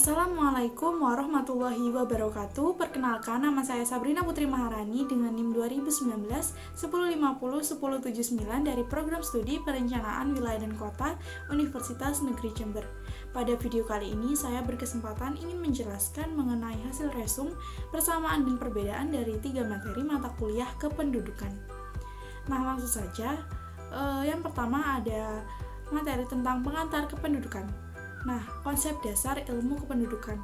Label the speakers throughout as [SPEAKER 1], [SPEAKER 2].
[SPEAKER 1] Assalamualaikum warahmatullahi wabarakatuh. Perkenalkan, nama saya Sabrina Putri Maharani dengan NIM 2019 1050 1079 dari Program Studi Perencanaan Wilayah dan Kota Universitas Negeri Jember. Pada video kali ini, saya berkesempatan ingin menjelaskan mengenai hasil resum persamaan dan perbedaan dari 3 materi mata kuliah kependudukan. Nah, langsung saja. Yang pertama ada materi tentang pengantar kependudukan. Nah, konsep dasar ilmu kependudukan.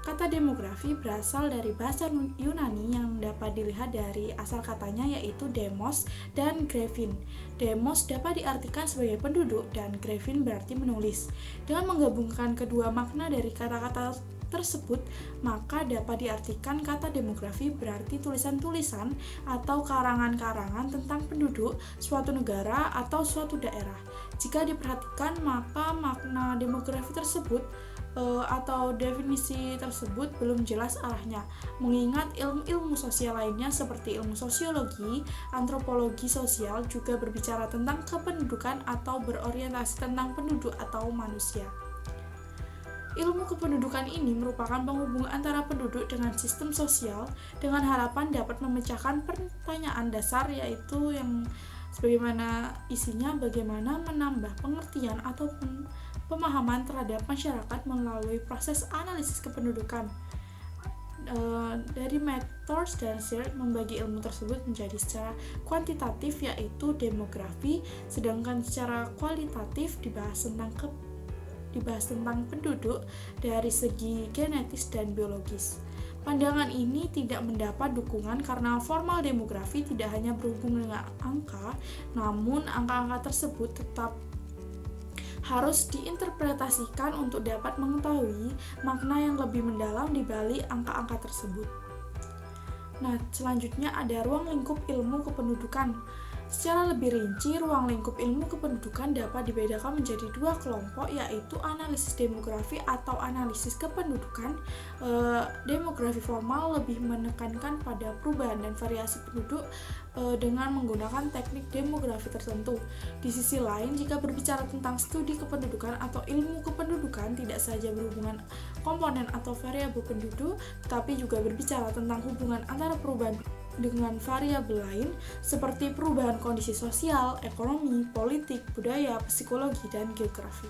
[SPEAKER 1] Kata demografi berasal dari bahasa Yunani yang dapat dilihat dari asal katanya yaitu demos dan graphin. Demos dapat diartikan sebagai penduduk dan graphin berarti menulis. Dengan menggabungkan kedua makna dari kata-kata tersebut, maka dapat diartikan kata demografi berarti tulisan-tulisan atau karangan-karangan tentang penduduk suatu negara atau suatu daerah. Jika diperhatikan, maka makna demografi tersebut atau definisi tersebut belum jelas arahnya, mengingat ilmu-ilmu sosial lainnya seperti ilmu sosiologi, antropologi sosial juga berbicara tentang kependudukan atau berorientasi tentang penduduk atau manusia. Ilmu kependudukan ini merupakan penghubung antara penduduk dengan sistem sosial dengan harapan dapat memecahkan pertanyaan dasar yaitu yang sebagaimana isinya bagaimana menambah pengertian ataupun pemahaman terhadap masyarakat melalui proses analisis kependudukan. Dari Mathers dan Search membagi ilmu tersebut menjadi secara kuantitatif yaitu demografi, sedangkan secara kualitatif dibahas tentang penduduk dari segi genetis dan biologis. Pandangan ini tidak mendapat dukungan karena formal demografi tidak hanya berhubung dengan angka, namun angka-angka tersebut tetap harus diinterpretasikan untuk dapat mengetahui makna yang lebih mendalam di balik angka-angka tersebut. Nah, selanjutnya ada ruang lingkup ilmu kependudukan. Secara lebih rinci, ruang lingkup ilmu kependudukan dapat dibedakan menjadi dua kelompok, yaitu analisis demografi atau analisis kependudukan. Demografi formal lebih menekankan pada perubahan dan variasi penduduk dengan menggunakan teknik demografi tertentu. Di sisi lain, jika berbicara tentang studi kependudukan atau ilmu kependudukan tidak saja berhubungan komponen atau variabel penduduk, tetapi juga berbicara tentang hubungan antara perubahan dengan variabel lain seperti perubahan kondisi sosial, ekonomi, politik, budaya, psikologi, dan geografi.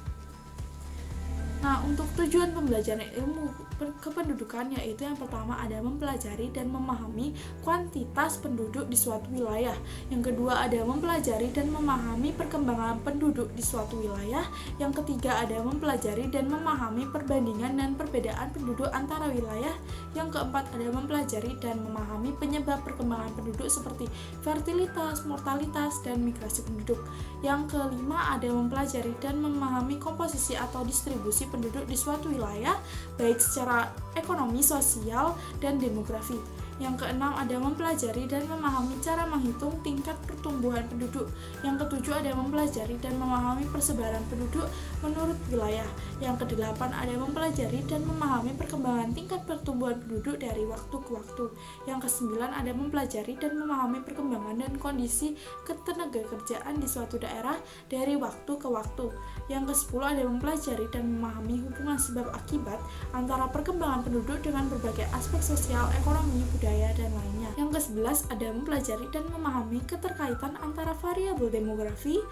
[SPEAKER 1] Nah, untuk tujuan pembelajaran ilmu kependudukan yaitu yang pertama ada mempelajari dan memahami kuantitas penduduk di suatu wilayah. Yang kedua ada mempelajari dan memahami perkembangan penduduk di suatu wilayah. Yang ketiga ada mempelajari dan memahami perbandingan dan perbedaan penduduk antara wilayah. Yang keempat ada mempelajari dan memahami penyebab perkembangan penduduk seperti fertilitas, mortalitas, dan migrasi penduduk. Yang kelima ada mempelajari dan memahami komposisi atau distribusi penduduk di suatu wilayah, baik secara ekonomi, sosial, dan demografi. Yang keenam ada mempelajari dan memahami cara menghitung tingkat pertumbuhan penduduk. Yang ketujuh ada mempelajari dan memahami persebaran penduduk menurut wilayah. Yang kedelapan ada mempelajari dan memahami perkembangan tingkat pertumbuhan penduduk dari waktu ke waktu. Yang kesembilan ada mempelajari dan memahami perkembangan dan kondisi ketenagakerjaan di suatu daerah dari waktu ke waktu. Yang kesepuluh ada mempelajari dan memahami hubungan sebab akibat antara perkembangan penduduk dengan berbagai aspek sosial, ekonomi, budaya, dan lainnya. Yang ke-11 ada mempelajari dan memahami keterkaitan antara variabel demografi,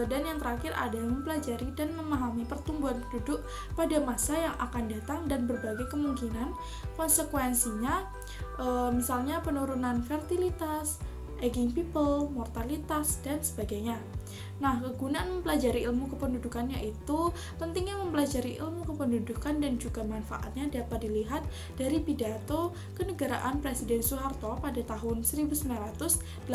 [SPEAKER 1] dan yang terakhir ada mempelajari dan memahami pertumbuhan penduduk pada masa yang akan datang dan berbagai kemungkinan konsekuensinya, misalnya penurunan fertilitas, aging people, mortalitas, dan sebagainya. Nah, kegunaan mempelajari ilmu kependudukan yaitu pentingnya mempelajari ilmu kependudukan dan juga manfaatnya dapat dilihat dari pidato kenegaraan Presiden Soeharto pada tahun 1983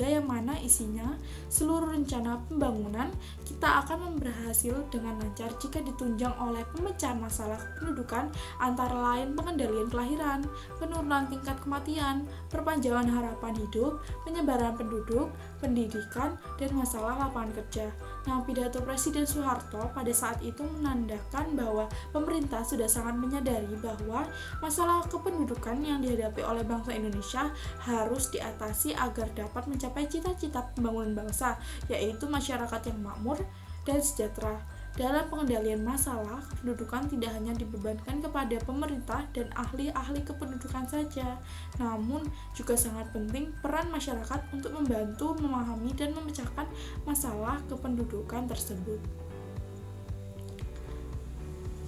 [SPEAKER 1] yang mana isinya seluruh rencana pembangunan kita akan berhasil dengan lancar jika ditunjang oleh pemecahan masalah kependudukan antara lain pengendalian kelahiran, penurunan tingkat kematian, perpanjangan harapan hidup, penyebaran penduduk, pendidikan, dan masalah lapangan kerja. Nah, pidato Presiden Soeharto pada saat itu menandakan bahwa pemerintah sudah sangat menyadari bahwa masalah kependudukan yang dihadapi oleh bangsa Indonesia harus diatasi agar dapat mencapai cita-cita pembangunan bangsa, yaitu masyarakat yang makmur dan sejahtera. Dalam pengendalian masalah kependudukan tidak hanya dibebankan kepada pemerintah dan ahli-ahli kependudukan saja, namun juga sangat penting peran masyarakat untuk membantu memahami dan memecahkan masalah kependudukan tersebut.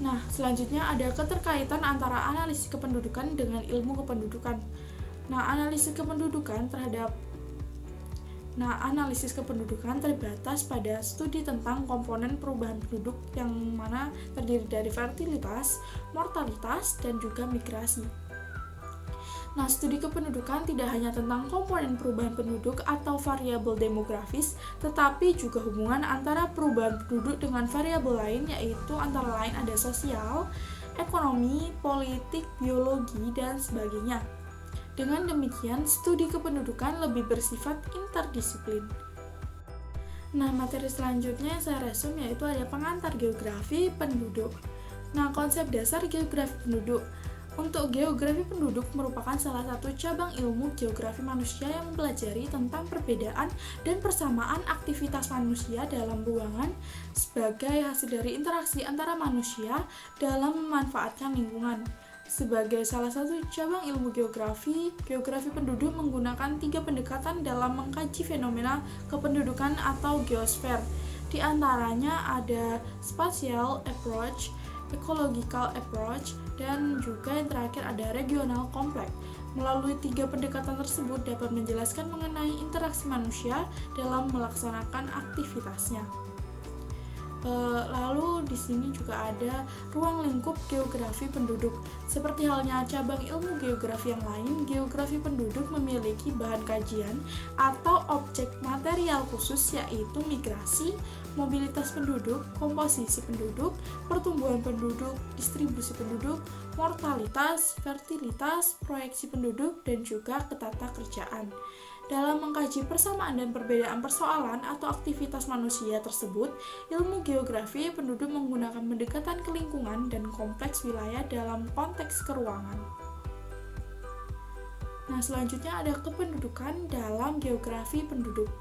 [SPEAKER 1] Nah, selanjutnya ada keterkaitan antara analisis kependudukan dengan ilmu kependudukan. Analisis kependudukan terbatas pada studi tentang komponen perubahan penduduk yang mana terdiri dari fertilitas, mortalitas, dan juga migrasi. Studi kependudukan tidak hanya tentang komponen perubahan penduduk atau variabel demografis, tetapi juga hubungan antara perubahan penduduk dengan variabel lain, yaitu antara lain ada sosial, ekonomi, politik, biologi, dan sebagainya. Dengan demikian, studi kependudukan lebih bersifat interdisiplin. Materi selanjutnya yang saya resume yaitu ada pengantar geografi penduduk. Konsep dasar geografi penduduk. Untuk geografi penduduk merupakan salah satu cabang ilmu geografi manusia yang mempelajari tentang perbedaan dan persamaan aktivitas manusia dalam ruangan sebagai hasil dari interaksi antara manusia dalam memanfaatkan lingkungan. Sebagai salah satu cabang ilmu geografi penduduk menggunakan 3 pendekatan dalam mengkaji fenomena kependudukan atau geosfer. Di antaranya ada spatial approach, ecological approach, dan juga yang terakhir ada regional complex. Melalui 3 pendekatan tersebut dapat menjelaskan mengenai interaksi manusia dalam melaksanakan aktivitasnya. Lalu di sini juga ada ruang lingkup geografi penduduk. Seperti halnya cabang ilmu geografi yang lain, geografi penduduk memiliki bahan kajian atau objek material khusus yaitu migrasi, mobilitas penduduk, komposisi penduduk, pertumbuhan penduduk, distribusi penduduk, mortalitas, fertilitas, proyeksi penduduk, dan juga ketatakerjaan. Dalam mengkaji persamaan dan perbedaan persoalan atau aktivitas manusia tersebut, ilmu geografi penduduk menggunakan pendekatan ke lingkungan dan kompleks wilayah dalam konteks keruangan. Selanjutnya ada kependudukan dalam geografi penduduk.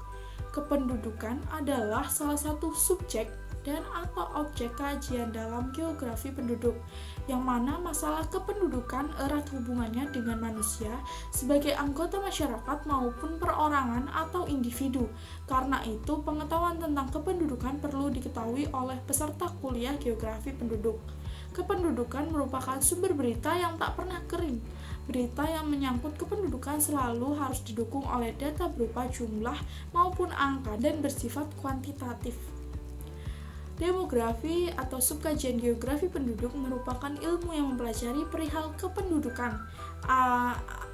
[SPEAKER 1] Kependudukan adalah salah satu subjek dan atau objek kajian dalam geografi penduduk, yang mana masalah kependudukan erat hubungannya dengan manusia sebagai anggota masyarakat maupun perorangan atau individu. Karena itu, pengetahuan tentang kependudukan perlu diketahui oleh peserta kuliah geografi penduduk. Kependudukan merupakan sumber berita yang tak pernah kering. Berita yang menyangkut kependudukan selalu harus didukung oleh data berupa jumlah maupun angka dan bersifat kuantitatif. Demografi atau subkajian geografi penduduk merupakan ilmu yang mempelajari perihal kependudukan.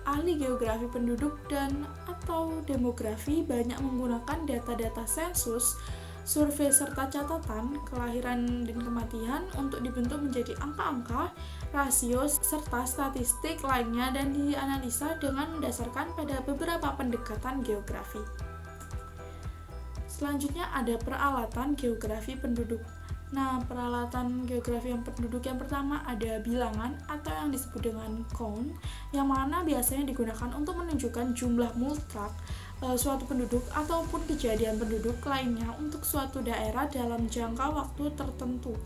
[SPEAKER 1] Ahli geografi penduduk dan atau demografi banyak menggunakan data-data sensus, survei serta catatan kelahiran dan kematian untuk dibentuk menjadi angka-angka, rasio, serta statistik lainnya dan dianalisa dengan mendasarkan pada beberapa pendekatan geografi. Selanjutnya ada peralatan geografi penduduk. Peralatan geografi penduduk yang pertama ada bilangan atau yang disebut dengan count, yang mana biasanya digunakan untuk menunjukkan jumlah mutlak suatu penduduk ataupun kejadian penduduk lainnya untuk suatu daerah dalam jangka waktu tertentu.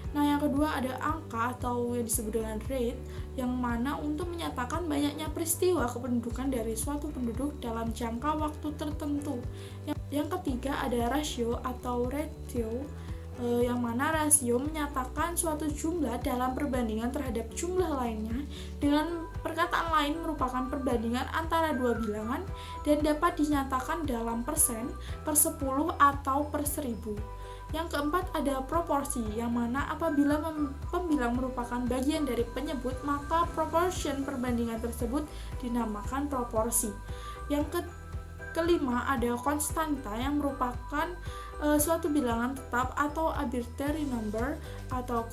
[SPEAKER 1] Yang kedua ada angka atau yang disebut dengan rate, yang mana untuk menyatakan banyaknya peristiwa kependudukan dari suatu penduduk dalam jangka waktu tertentu. Yang ketiga ada rasio atau ratio, yang mana rasio menyatakan suatu jumlah dalam perbandingan terhadap jumlah lainnya. Dengan perkataan lain merupakan perbandingan antara dua bilangan dan dapat dinyatakan dalam persen, per 10, atau per 1000. Yang keempat ada proporsi, yang mana apabila pembilang merupakan bagian dari penyebut, maka proportion perbandingan tersebut dinamakan proporsi. Yang kelima ada konstanta, yang merupakan suatu bilangan tetap atau arbitrary number atau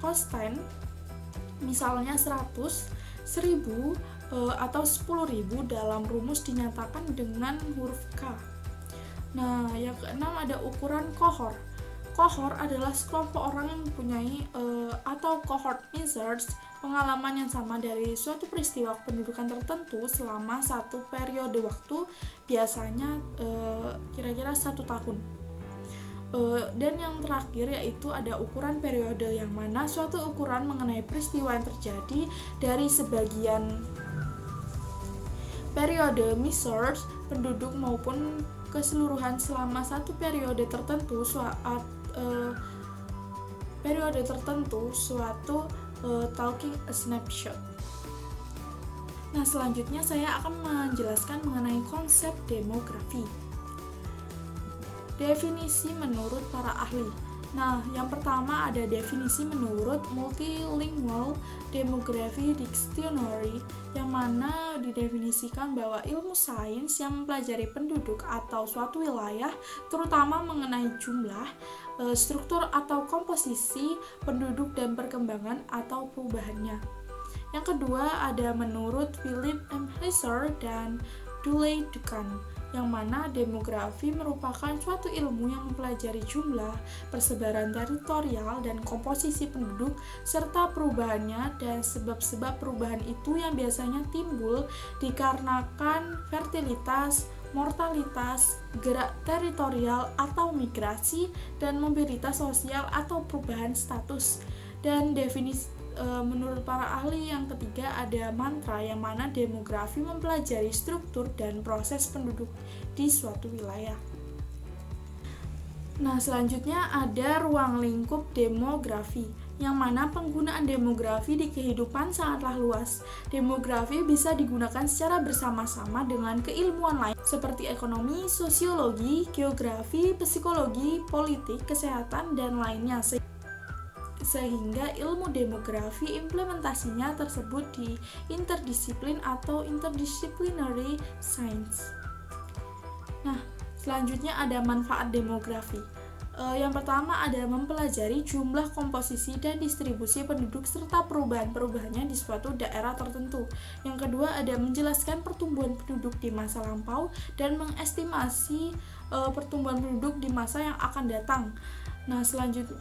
[SPEAKER 1] constant, misalnya 100, 1000, atau 10.000 dalam rumus dinyatakan dengan huruf K. Yang keenam ada ukuran kohort. Kohort adalah sekelompok orang yang mempunyai atau cohort measures pengalaman yang sama dari suatu peristiwa kependudukan tertentu selama satu periode waktu, biasanya kira-kira 1 tahun. Dan yang terakhir yaitu ada ukuran periode, yang mana suatu ukuran mengenai peristiwa yang terjadi dari sebagian periode misers penduduk maupun keseluruhan selama satu periode tertentu suatu talking a snapshot. Nah, selanjutnya saya akan menjelaskan mengenai konsep demografi. Definisi menurut para ahli. Nah, yang pertama ada definisi menurut Multilingual Demography Dictionary, yang mana didefinisikan bahwa ilmu sains yang mempelajari penduduk atau suatu wilayah, terutama mengenai jumlah, struktur atau komposisi penduduk dan perkembangan atau perubahannya. Yang kedua ada menurut Philip M. Heiser dan Dudley Duncan, yang mana demografi merupakan suatu ilmu yang mempelajari jumlah, persebaran teritorial, dan komposisi penduduk, serta perubahannya dan sebab-sebab perubahan itu yang biasanya timbul dikarenakan fertilitas, mortalitas, gerak teritorial atau migrasi, dan mobilitas sosial atau perubahan status. Dan definisi menurut para ahli yang ketiga ada mantra, yang mana demografi mempelajari struktur dan proses penduduk di suatu wilayah. Nah, selanjutnya ada ruang lingkup demografi, yang mana penggunaan demografi di kehidupan sangatlah luas. Demografi bisa digunakan secara bersama-sama dengan keilmuan lain seperti ekonomi, sosiologi, geografi, psikologi, politik, kesehatan, dan lainnya, sehingga ilmu demografi implementasinya tersebut di interdisiplin atau interdisciplinary science. Nah, selanjutnya ada manfaat demografi. Yang pertama ada mempelajari jumlah, komposisi, dan distribusi penduduk serta perubahan-perubahannya di suatu daerah tertentu. Yang kedua ada menjelaskan pertumbuhan penduduk di masa lampau dan mengestimasi pertumbuhan penduduk di masa yang akan datang. Nah, selanjutnya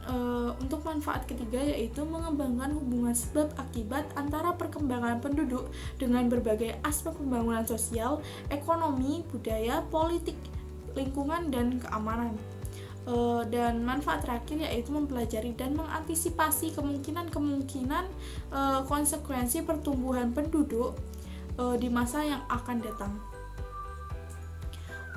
[SPEAKER 1] untuk manfaat ketiga yaitu mengembangkan hubungan sebab akibat antara perkembangan penduduk dengan berbagai aspek pembangunan sosial, ekonomi, budaya, politik, lingkungan, dan keamanan. Dan manfaat terakhir yaitu mempelajari dan mengantisipasi kemungkinan-kemungkinan konsekuensi pertumbuhan penduduk di masa yang akan datang.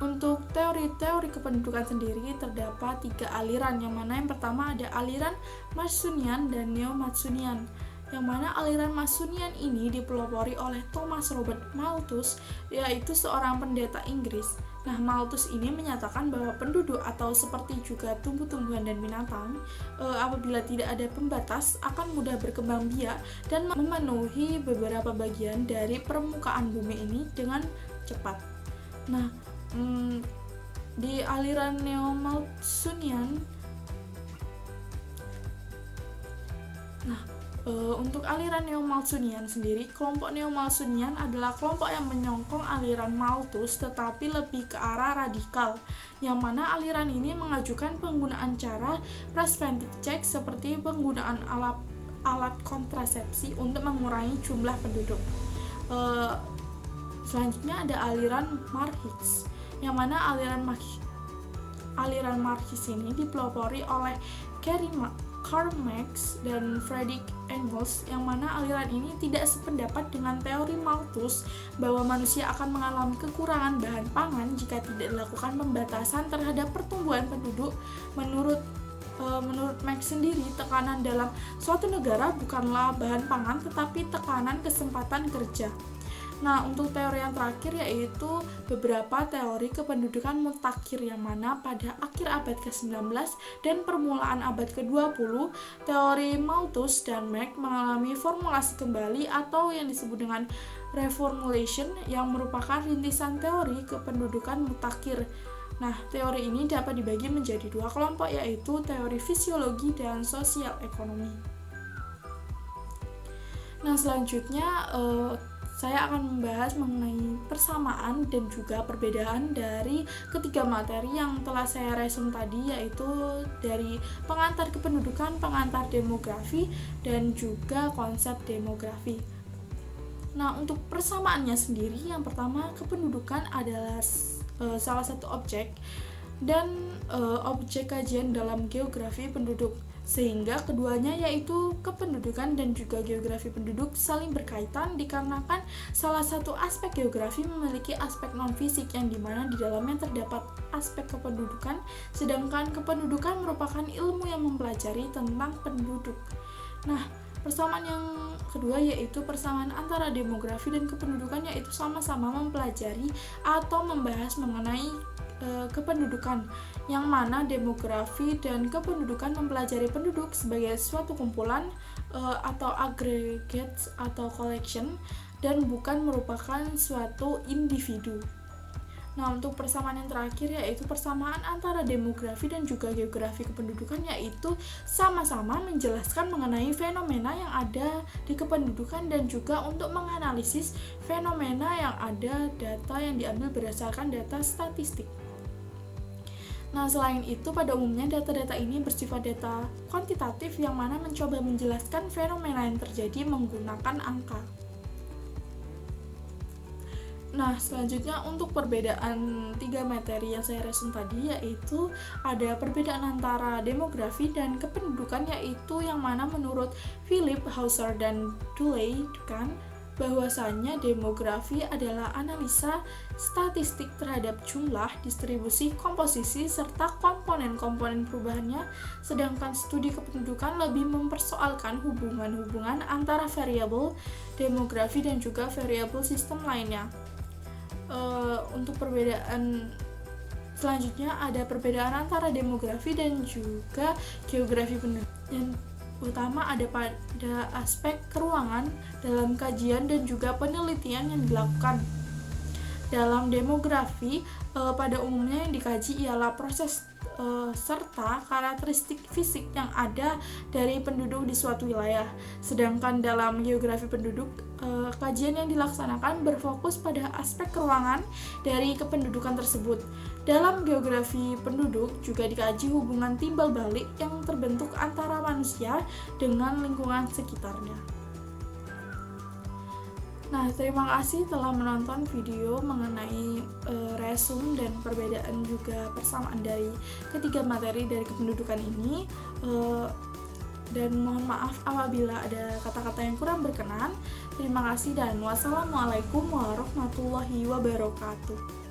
[SPEAKER 1] Untuk teori-teori kependudukan sendiri terdapat 3 aliran, yang mana yang pertama ada aliran Masonian dan Neo-Masonian, yang mana aliran Masonian ini dipelopori oleh Thomas Robert Malthus, yaitu seorang pendeta Inggris. Nah, Malthus ini menyatakan bahwa penduduk atau seperti juga tumbuh-tumbuhan dan binatang apabila tidak ada pembatas akan mudah berkembang biak dan memenuhi beberapa bagian dari permukaan bumi ini dengan cepat. Nah, di aliran Neo-Malthusnian, untuk aliran Neo-Malthusnian sendiri, kelompok Neo-Malthusnian adalah kelompok yang menyokong aliran Malthus tetapi lebih ke arah radikal, yang mana aliran ini mengajukan penggunaan cara preventive check seperti penggunaan alat kontrasepsi untuk mengurangi jumlah penduduk. Selanjutnya ada aliran Marxist, yang mana aliran Marxist ini dipelopori oleh Karl Marx dan Friedrich Engels, yang mana aliran ini tidak sependapat dengan teori Malthus bahwa manusia akan mengalami kekurangan bahan pangan jika tidak dilakukan pembatasan terhadap pertumbuhan penduduk. Menurut Marx sendiri, tekanan dalam suatu negara bukanlah bahan pangan tetapi tekanan kesempatan kerja. Nah, untuk teori yang terakhir yaitu beberapa teori kependudukan mutakhir, yang mana pada akhir abad ke-19 dan permulaan abad ke-20, teori Malthus dan Marx mengalami formulasi kembali atau yang disebut dengan reformulation, yang merupakan rintisan teori kependudukan mutakhir. Nah, teori ini dapat dibagi menjadi 2 kelompok, yaitu teori fisiologi dan sosial ekonomi. Nah, selanjutnya saya akan membahas mengenai persamaan dan juga perbedaan dari ketiga materi yang telah saya resume tadi, yaitu dari pengantar kependudukan, pengantar demografi, dan juga konsep demografi. Nah, untuk persamaannya sendiri, yang pertama, kependudukan adalah salah satu objek dan objek kajian dalam geografi penduduk, sehingga keduanya yaitu kependudukan dan juga geografi penduduk saling berkaitan dikarenakan salah satu aspek geografi memiliki aspek non-fisik yang dimana di dalamnya terdapat aspek kependudukan, sedangkan kependudukan merupakan ilmu yang mempelajari tentang penduduk. Nah, persamaan yang kedua yaitu persamaan antara demografi dan kependudukan, yaitu sama-sama mempelajari atau membahas mengenai kependudukan, yang mana demografi dan kependudukan mempelajari penduduk sebagai suatu kumpulan atau aggregate atau collection dan bukan merupakan suatu individu. Nah, untuk persamaan yang terakhir yaitu persamaan antara demografi dan juga geografi kependudukan, yaitu sama-sama menjelaskan mengenai fenomena yang ada di kependudukan dan juga untuk menganalisis fenomena yang ada data yang diambil berdasarkan data statistik. Nah, selain itu, pada umumnya data-data ini bersifat data kuantitatif yang mana mencoba menjelaskan fenomena yang terjadi menggunakan angka. Nah, selanjutnya untuk perbedaan 3 materi yang saya resume tadi, yaitu ada perbedaan antara demografi dan kependudukan, yaitu yang mana menurut Philip, Hauser, dan Duley kan bahwasanya demografi adalah analisa statistik terhadap jumlah, distribusi, komposisi, serta komponen-komponen perubahannya, sedangkan studi kependudukan lebih mempersoalkan hubungan-hubungan antara variabel demografi dan juga variabel sistem lainnya. Untuk perbedaan selanjutnya ada perbedaan antara demografi dan juga geografi penduduk. Yang utama ada pada aspek keruangan dalam kajian dan juga penelitian yang dilakukan. Dalam demografi, pada umumnya yang dikaji ialah proses serta karakteristik fisik yang ada dari penduduk di suatu wilayah. Sedangkan dalam geografi penduduk, kajian yang dilaksanakan berfokus pada aspek keruangan dari kependudukan tersebut. Dalam geografi penduduk juga dikaji hubungan timbal balik yang terbentuk antara manusia dengan lingkungan sekitarnya. Nah, terima kasih telah menonton video mengenai resume dan perbedaan juga persamaan dari ketiga materi dari kependudukan ini. Dan mohon maaf apabila ada kata-kata yang kurang berkenan. Terima kasih dan wassalamualaikum warahmatullahi wabarakatuh.